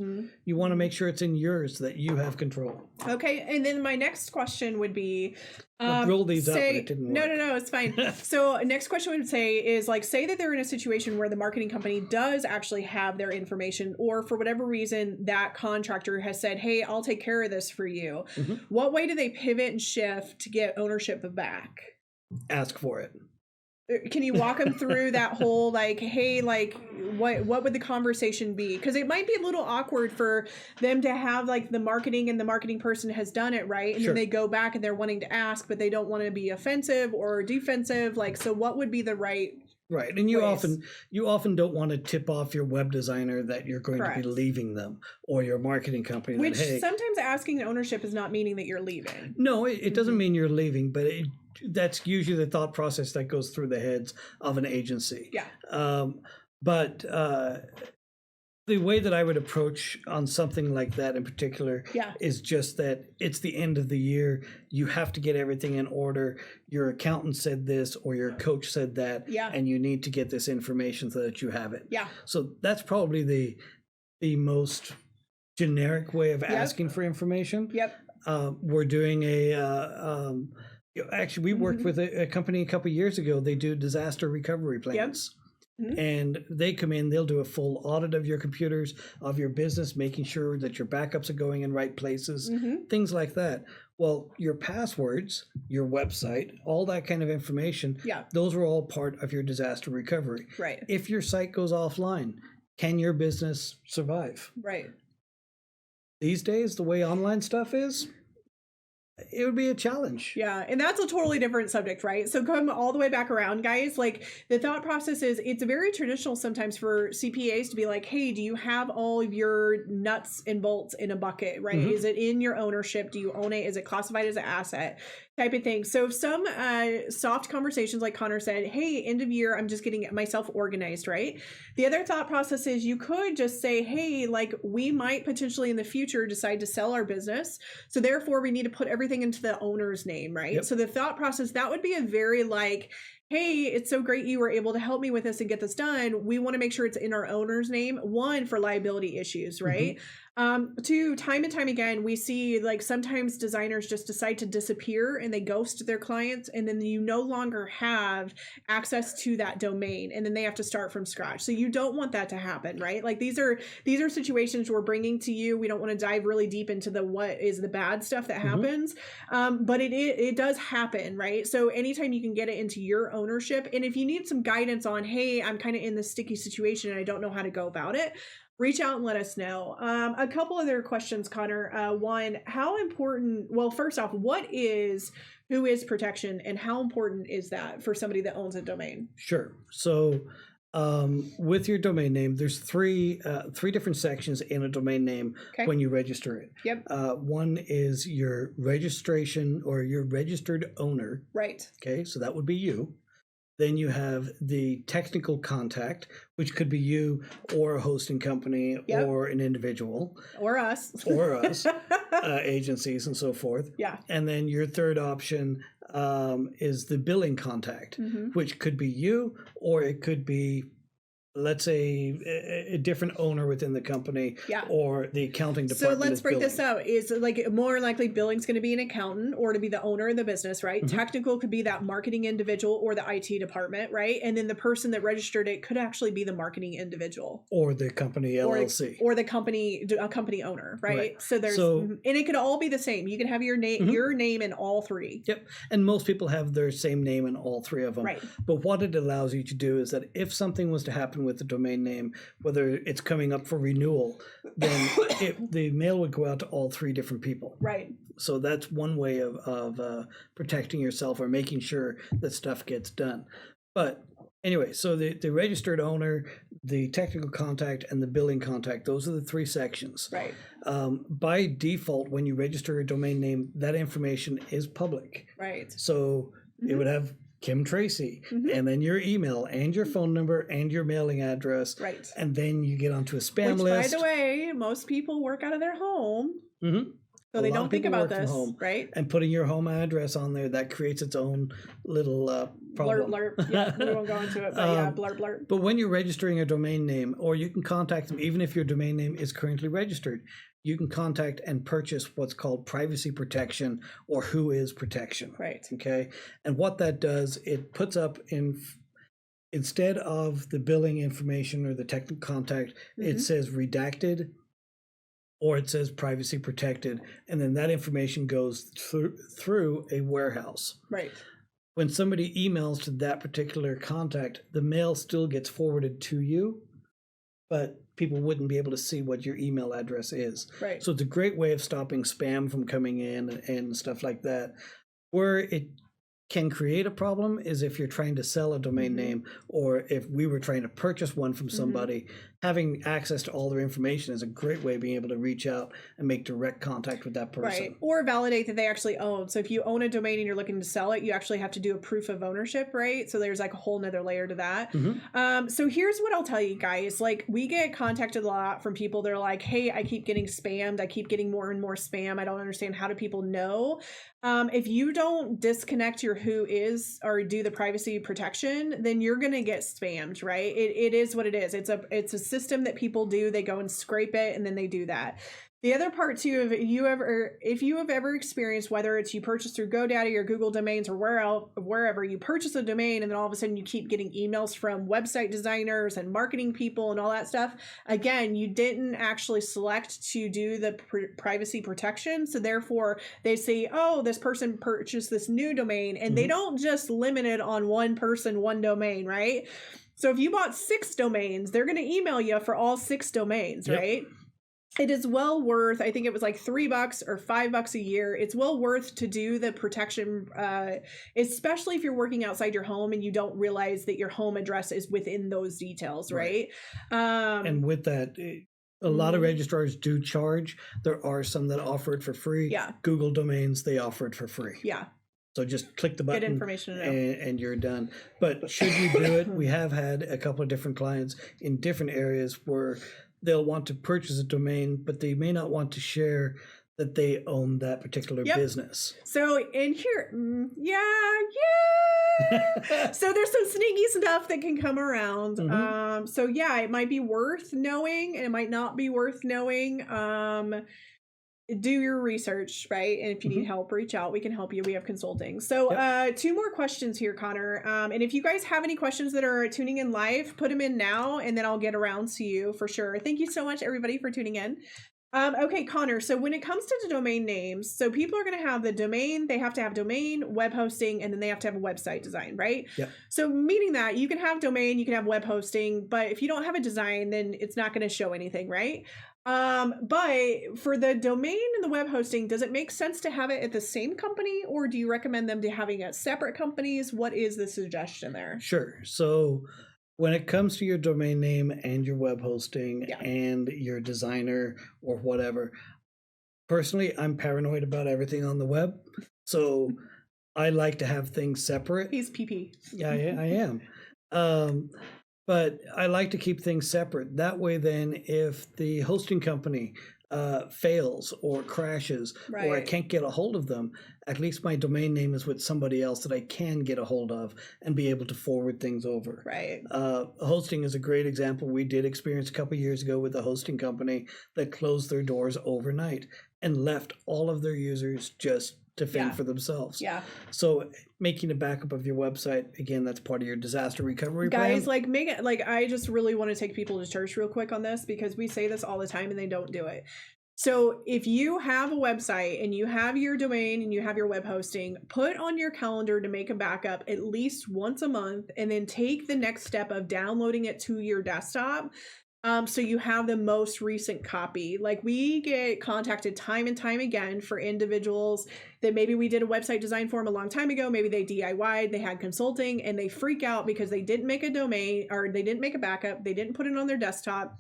You want to make sure it's in yours so that you have control. Okay, and then my next question would be, roll these up, but it didn't work. No, it's fine. So next question would say is like, say that they're in a situation where the marketing company does actually have their information, or for whatever reason that contractor has said, hey, I'll take care of this for you. What way do they pivot and shift to get ownership back? Ask for it. Can you walk them through that whole, like, hey, like, what would the conversation be? Because it might be a little awkward for them to have, like, the marketing person has done it, right? And then they go back and they're wanting to ask, but they don't want to be offensive or defensive. Like, so what would be the right and you often don't want to tip off your web designer that you're going to be leaving them, or your marketing company. Which sometimes asking ownership is not meaning that you're leaving. No, it doesn't mean you're leaving, but that's usually the thought process that goes through the heads of an agency. Yeah. But the way that I would approach on something like that in particular is just that it's the end of the year. You have to get everything in order. Your accountant said this, or your coach said that, and you need to get this information so that you have it. Yeah. So that's probably the most generic way of asking for information. Yep. We're doing actually, we worked with a company a couple of years ago. They do disaster recovery plans. And they come in, they'll do a full audit of your computers, of your business, making sure that your backups are going in right places, things like that. Well, your passwords, your website, all that kind of information, those are all part of your disaster recovery. Right. If your site goes offline, can your business survive? Right. These days, the way online stuff is, it would be a challenge. Yeah, and that's a totally different subject, right? So come all the way back around, guys. Like, the thought process is, it's very traditional sometimes for CPAs to be like, hey, do you have all of your nuts and bolts in a bucket, right? Is it in your ownership? Do you own it? Is it classified as an asset? Type of thing. So some soft conversations, like Conor said, hey, end of year, I'm just getting myself organized, right? The other thought process is you could just say, hey, like, we might potentially in the future decide to sell our business. So therefore we need to put everything into the owner's name, right? Yep. So the thought process, that would be a very like, hey, it's so great you were able to help me with this and get this done. We want to make sure it's in our owner's name. One, for liability issues, right? Two, time and time again, we see like sometimes designers just decide to disappear and they ghost their clients, and then you no longer have access to that domain, and then they have to start from scratch. So you don't want that to happen, right? Like these are situations we're bringing to you. We don't want to dive really deep into the what is the bad stuff that happens, but it does happen, right? So anytime you can get it into your ownership, and if you need some guidance on, hey, I'm kind of in this sticky situation and I don't know how to go about it, reach out and let us know. A couple other questions, Conor. One, how important, well, first off, who is protection, and how important is that for somebody that owns a domain? Sure. So with your domain name, there's three different sections in a domain name when you register it. Yep. One is your registration or your registered owner. Right. Okay, so that would be you. Then you have the technical contact, which could be you or a hosting company or an individual. Or us. Agencies and so forth. Yeah. And then your third option is the billing contact, which could be you, or it could be, let's say, a different owner within the company or the accounting department. So let's break this out. Is like more likely billing's going to be an accountant or to be the owner of the business, right? Technical could be that marketing individual or the IT department, right? And then the person that registered it could actually be the marketing individual or the company LLC or the company owner, right? So there's and it could all be the same. You can have your name in all three. Yep. And most people have their same name in all three of them. Right. But what it allows you to do is that if something was to happen with the domain name, whether it's coming up for renewal, then the mail would go out to all three different people. Right. So that's one way of protecting yourself or making sure that stuff gets done. But anyway, so the registered owner, the technical contact, and the billing contact, those are the three sections. Right. By default, when you register a domain name, that information is public. Right. So it would have Kim Tracy, Mm-hmm. and then your email and your phone number and your mailing address. Right. And then you get onto a spam Which, list. by the way, most people work out of their home. Mm-hmm. So they don't think about this, home, right? And putting your home address on there, that creates its own little problem. Blurb, blurb. Yeah, we won't go into it, but yeah, blurb, blurb. But when you're registering a domain name, or you can contact them, even if your domain name is currently registered, you can contact and purchase what's called privacy protection or who is protection. Right. Okay. And what that does, it puts up instead of the billing information or the technical contact, it says redacted, or it says privacy protected, and then that information goes through a warehouse. Right. When somebody emails to that particular contact, the mail still gets forwarded to you, but people wouldn't be able to see what your email address is. Right. So it's a great way of stopping spam from coming in and stuff like that. Where it can create a problem is if you're trying to sell a domain name, or if we were trying to purchase one from somebody. Having access to all their information is a great way of being able to reach out and make direct contact with that person. Right. Or validate that they actually own. So if you own a domain and you're looking to sell it, you actually have to do a proof of ownership, right? So there's like a whole nother layer to that. So here's what I'll tell you guys. Like, we get contacted a lot from people that are like, hey, I keep getting spammed. I keep getting more and more spam. I don't understand. How do people know? If you don't disconnect your who is or do the privacy protection, then you're going to get spammed, right? It is what it is. It's a system that people do. They go and scrape it, and then they do that. The other part too, if you have ever experienced, whether it's you purchase through GoDaddy or Google Domains or wherever you purchase a domain, and then all of a sudden you keep getting emails from website designers and marketing people and all that stuff. Again, you didn't actually select to do the privacy protection, so therefore they say, oh, this person purchased this new domain, and they don't just limit it on one person, one domain, right? So if you bought 6 domains, they're going to email you for all 6 domains, right? It is well worth, I think it was like $3 or $5 a year. It's well worth to do the protection, especially if you're working outside your home and you don't realize that your home address is within those details, right? And with that, a lot of registrars do charge. There are some that offer it for free. Yeah. Google Domains, they offer it for free. Yeah. So just click the button. Good information to know. And you're done. But should you do it, we have had a couple of different clients in different areas where they'll want to purchase a domain, but they may not want to share that they own that particular business. So in here, so there's some sneaky stuff that can come around. So yeah, it might be worth knowing, and it might not be worth knowing. Do your research, right? And if you need help, reach out. We can help you. We have consulting. So 2 more questions here, Connor. And if you guys have any questions that are tuning in live, put them in now, and then I'll get around to you for sure. Thank you so much, everybody, for tuning in. Okay, Connor, so when it comes to the domain names, so people are going to have the domain, they have to have domain, web hosting, and then they have to have a website design, right? Yep. So meaning that you can have domain, you can have web hosting, but if you don't have a design, then it's not going to show anything, right? But for the domain and the web hosting, does it make sense to have it at the same company, or do you recommend them to having it separate companies? What is the suggestion there? Sure. So when it comes to your domain name and your web hosting and your designer or whatever, personally, I'm paranoid about everything on the web. So I like to have things separate. He's PP. Yeah, I am. But I like to keep things separate. That way, then, if the hosting company fails or crashes, or I can't get a hold of them, at least my domain name is with somebody else that I can get a hold of and be able to forward things over. Right. Hosting is a great example. We did experience a couple of years ago with a hosting company that closed their doors overnight and left all of their users just to fend for themselves. Yeah. So making a backup of your website, again, that's part of your disaster recovery plan. Guys, like, make it, like, I just really want to take people to church real quick on this, because we say this all the time and they don't do it. So if you have a website and you have your domain and you have your web hosting, put on your calendar to make a backup at least once a month, and then take the next step of downloading it to your desktop. So you have the most recent copy. Like, we get contacted time and time again for individuals that maybe we did a website design for them a long time ago. Maybe they DIY'd, they had consulting, and they freak out because they didn't make a domain, or they didn't make a backup. They didn't put it on their desktop.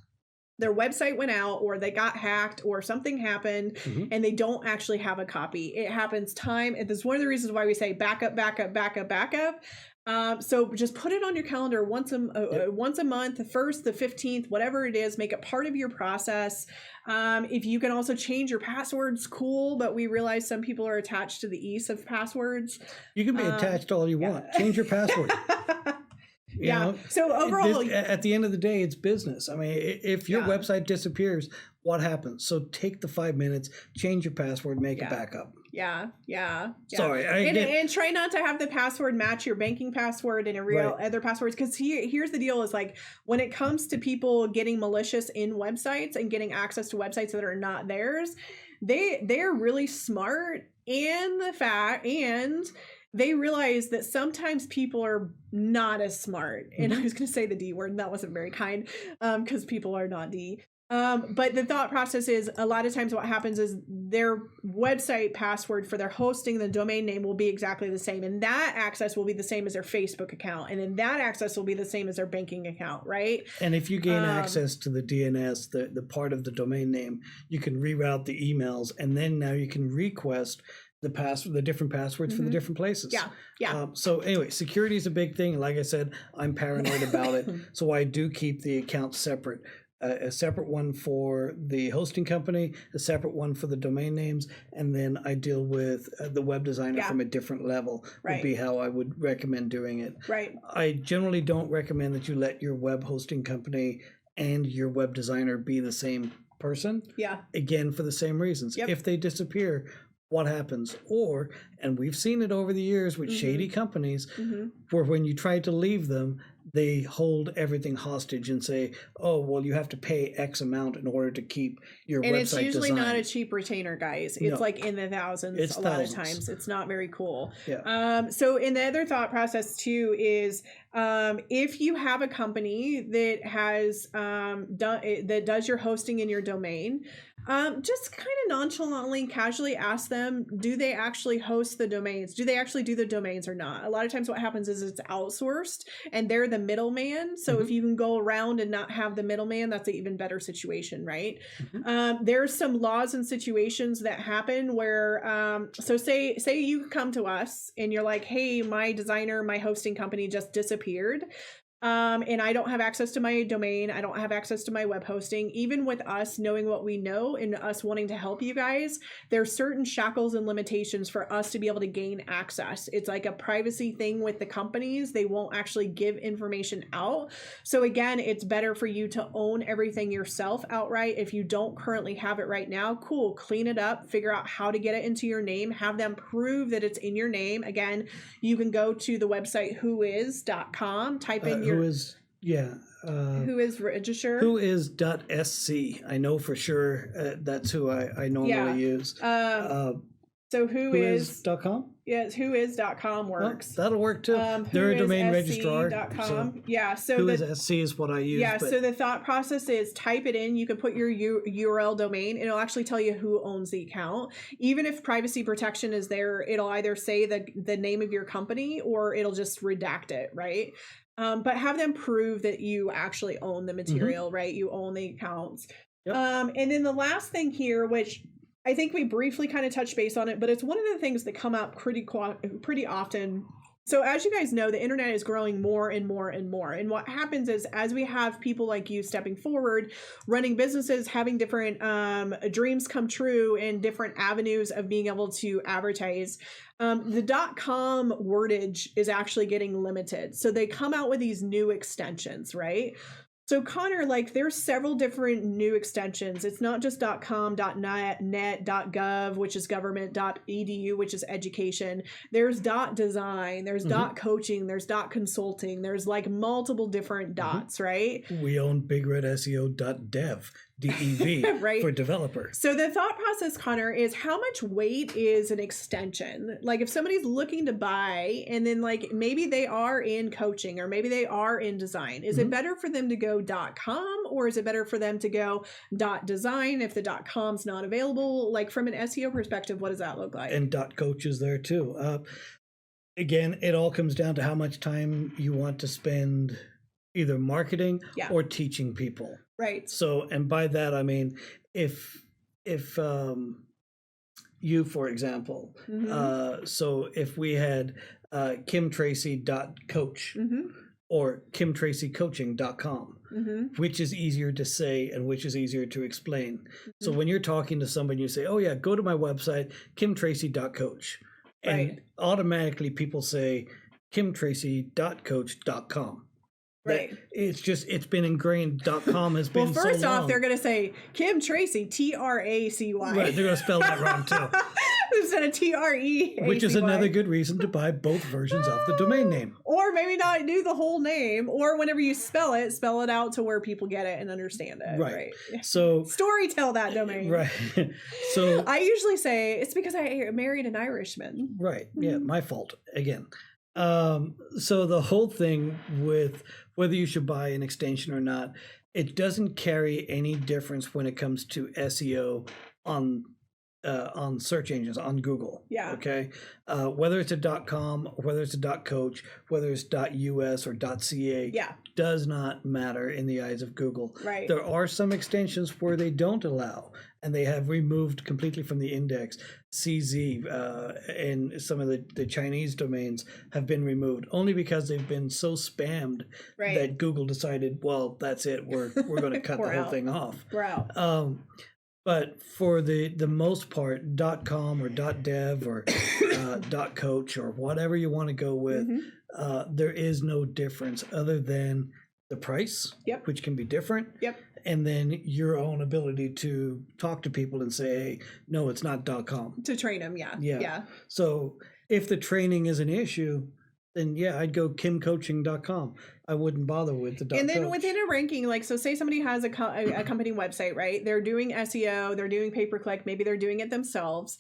Their website went out, or they got hacked, or something happened, and they don't actually have a copy. It happens time. And this is one of the reasons why we say backup, backup, backup, backup. So just put it on your calendar once a month, the 1st, the 15th, whatever it is, make it part of your process. If you can also change your passwords, cool, but we realize some people are attached to the ease of passwords. You can be attached all you want. Change your password. You know, so overall, at the end of the day, it's business. I mean, if your website disappears, what happens? So take the 5 minutes, change your password, make a backup. Yeah. Sorry. And try not to have the password match your banking password and other passwords. Because here's the deal is like when it comes to people getting malicious in websites and getting access to websites that are not theirs, they're really smart and they realize that sometimes people are not as smart. And I was going to say the D word, and that wasn't very kind because people are not D. But the thought process is a lot of times what happens is their website password for their hosting, the domain name will be exactly the same. And that access will be the same as their Facebook account. And then that access will be the same as their banking account, right? And if you gain access to the DNS, the part of the domain name, you can reroute the emails. And then now you can request the different passwords for the different places. Yeah. So anyway, security is a big thing. Like I said, I'm paranoid about it. So I do keep the accounts separate. A separate one for the hosting company, a separate one for the domain names, and then I deal with the web designer from a different level would be how I would recommend doing it. Right. I generally don't recommend that you let your web hosting company and your web designer be the same person. Yeah. Again, for the same reasons. Yep. If they disappear, what happens? Or, and we've seen it over the years with shady companies, where when you try to leave them, they hold everything hostage and say, oh, well, you have to pay X amount in order to keep your website designed. And it's usually not a cheap retainer, guys. It's like in the thousands a lot of times. It's not very cool. Yeah. So in the other thought process too is if you have a company that has that does your hosting in your domain, just kind of nonchalantly, casually ask them, do they actually host the domains? Do they actually do the domains or not? A lot of times what happens is it's outsourced and they're the middleman. So if you can go around and not have the middleman, that's an even better situation, right? There's some laws and situations that happen where, so say you come to us and you're like, hey, my designer, my hosting company just disappeared. And I don't have access to my domain. I don't have access to my web hosting. Even with us knowing what we know and us wanting to help you guys, there's certain shackles and limitations for us to be able to gain access. It's like a privacy thing with the companies. They won't actually give information out. So again, it's better for you to own everything yourself outright. If you don't currently have it right now, cool, clean it up, figure out how to get it into your name, have them prove that it's in your name. Again, you can go to the website whois.com, type in your who is register? Whois.sc. I know for sure that's who I normally use. So whois.com? Yes, whois.com works. That'll work too. They're a domain registrar. So yeah, so whois.sc is what I use. Yeah, so the thought process is type it in. You can put your URL domain. It'll actually tell you who owns the account. Even if privacy protection is there, it'll either say the name of your company or it'll just redact it, right? But have them prove that you actually own the material, right? You own the accounts. Yep. And then the last thing here, which I think we briefly kind of touched base on it, but it's one of the things that come up pretty often. So as you guys know, the internet is growing more and more and more. And what happens is as we have people like you stepping forward, running businesses, having different dreams come true and different avenues of being able to advertise, the .com wordage is actually getting limited. So they come out with these new extensions, right? So Conor, like there's several different new extensions. It's not just .com, .net, .gov, which is government, .edu, which is education. There's .design, there's .coaching, there's .consulting. There's like multiple different dots, right? We own Big Red SEO.dev. DEV right. for developer. So the thought process, Conor, is how much weight is an extension? Like if somebody's looking to buy and then like maybe they are in coaching or maybe they are in design, is it better for them to go .com or is it better for them to go .design if the .com's not available? Like from an SEO perspective, what does that look like? And .coach is there too. Again, it all comes down to how much time you want to spend either marketing or teaching people. Right. So, and by that, I mean, if you, for example, so if we had kimtracy.coach or kimtracycoaching.com. Which is easier to say and which is easier to explain. So when you're talking to somebody, you say, oh yeah, go to my website, kimtracy.coach. And automatically people say kimtracy.coach.com. Right. It's been ingrained. .com has been well, first so off, long. they're going to say Kim Tracy, Tracy. Right, they're going to spell that wrong too. Instead of TRE. Which is another good reason to buy both versions of the domain name. Or maybe not do the whole name, or whenever you spell it out to where people get it and understand it. Right. So storytell that domain. Right. So I usually say it's because I married an Irishman. Right. Yeah, my fault again. So the whole thing with whether you should buy an extension or not, it doesn't carry any difference when it comes to SEO on search engines, on Google. Yeah. Okay. Whether it's a .com, whether it's a .coach, whether it's .us or .ca, does not matter in the eyes of Google. Right. There are some extensions where they don't allow, and they have removed completely from the index. CZ and some of the Chinese domains have been removed only because they've been so spammed that Google decided, well, that's it. We're going to cut the whole thing off. We're out. But for the most part, .com or .dev or .coach or whatever you want to go with, there is no difference other than the price, which can be different, and then your own ability to talk to people and say, hey, no, it's not .com. To train them, yeah. So if the training is an issue, then I'd go kimcoaching.com. I wouldn't bother with the And then coach. within a ranking, like, so say somebody has a company website, right? They're doing SEO, they're doing pay-per-click, maybe they're doing it themselves.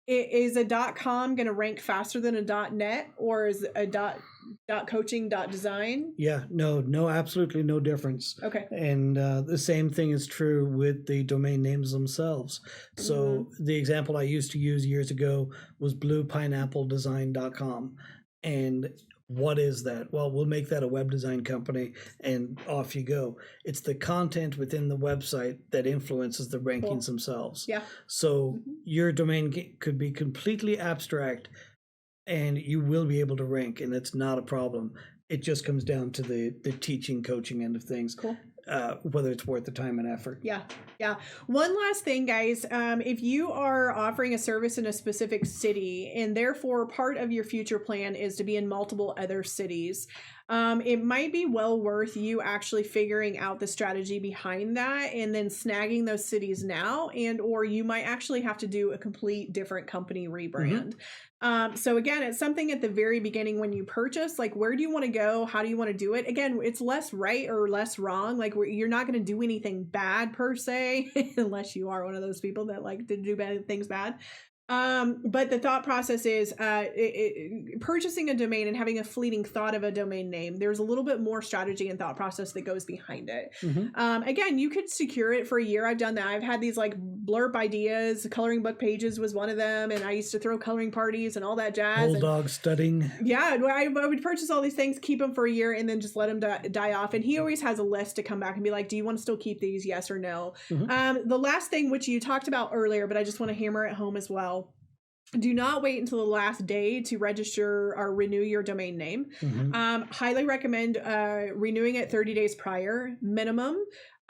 Is a .com going to rank faster than a .net, or is a .coaching, .design? Yeah, no, absolutely no difference. Okay. And the same thing is true with the domain names themselves. So the example I used to use years ago was bluepineappledesign.com. And what is that? Well, we'll make that a web design company and off you go. It's the content within the website that influences the rankings themselves. Yeah. So your domain could be completely abstract and you will be able to rank, and it's not a problem. It just comes down to the teaching, coaching end of things. Cool. Whether it's worth the time and effort. Yeah. One last thing, guys. If you are offering a service in a specific city and therefore part of your future plan is to be in multiple other cities, it might be well worth you actually figuring out the strategy behind that and then snagging those cities now, and or you might actually have to do a complete different company rebrand. So again, it's something at the very beginning when you purchase, like, where do you want to go? How do you want to do it? Again, it's less right or less wrong. Like, you're not going to do anything bad per se, unless you are one of those people that like to do bad things bad. But the thought process is purchasing a domain and having a fleeting thought of a domain name. There's a little bit more strategy and thought process that goes behind it. Again, you could secure it for a year. I've done that. I've had these like blurb ideas. Coloring book pages was one of them, and I used to throw coloring parties and all that jazz. Bulldog studying. Yeah, I would purchase all these things, keep them for a year, and then just let them die off. And he always has a list to come back and be like, do you want to still keep these? Yes or no? The last thing, which you talked about earlier, but I just want to hammer it home as well. Do not wait until the last day to register or renew your domain name. Highly recommend renewing it 30 days prior minimum.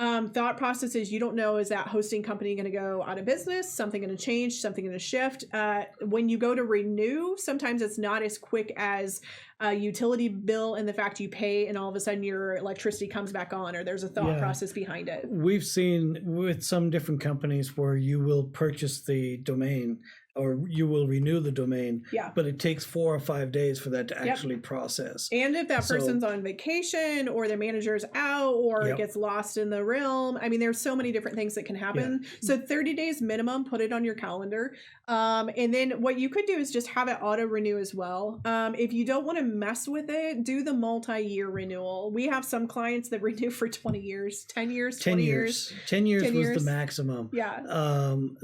Thought process is, you don't know, is that hosting company going to go out of business? Something going to change? Something going to shift? When you go to renew, sometimes it's not as quick as a utility bill and the fact you pay and all of a sudden your electricity comes back on, or there's a thought process behind it. We've seen with some different companies where you will purchase the domain or you will renew the domain, but it takes 4 or 5 days for that to actually process. And if that person's on vacation or their manager's out or it gets lost in the realm, I mean, there's so many different things that can happen. So 30 days minimum, put it on your calendar. And then what you could do is just have it auto renew as well. If you don't want to mess with it, do the multi-year renewal. We have some clients that renew for 20 years, 10 years, 20 years. 10 years was the maximum.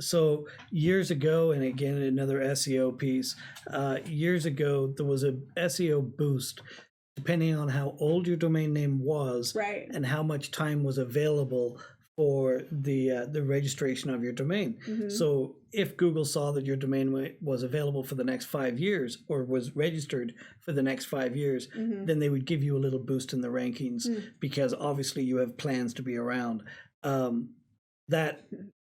So years ago, and again, another SEO piece, years ago, there was a SEO boost depending on how old your domain name was and how much time was available for the registration of your domain. So if Google saw that your domain was available for the next 5 years or was registered for the next 5 years, then they would give you a little boost in the rankings because obviously you have plans to be around. That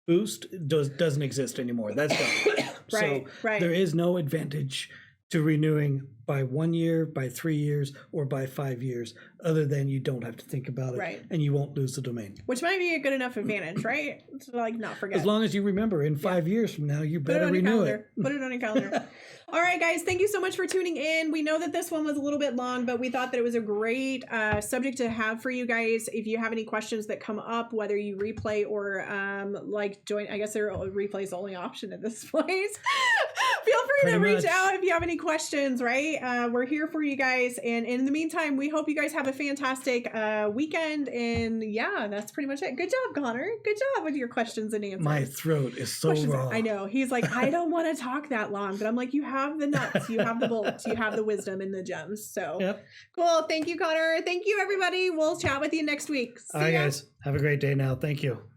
boost doesn't exist anymore. That's gone. Right, right. There is no advantage to renewing by 1 year, by 3 years, or by 5 years, other than you don't have to think about it, and you won't lose the domain. Which might be a good enough advantage, right? To like not forget. As long as you remember, in 5 years from now, you better renew it. Put it on your calendar. All right, guys, thank you so much for tuning in. We know that this one was a little bit long, but we thought that it was a great subject to have for you guys. If you have any questions that come up, whether you replay or like join, I guess replay is the only option at this point. Feel free to reach out if you have any questions, right? We're here for you guys. And in the meantime, we hope you guys have a fantastic weekend. And yeah, that's pretty much it. Good job, Connor. Good job with your questions and answers. My throat is so raw. I know. He's like, I don't want to talk that long. But I'm like, you have the nuts, you have the bolts, you have the wisdom and the gems. So cool. Thank you, Connor. Thank you, everybody. We'll chat with you next week. All right, guys. Have a great day now. Thank you.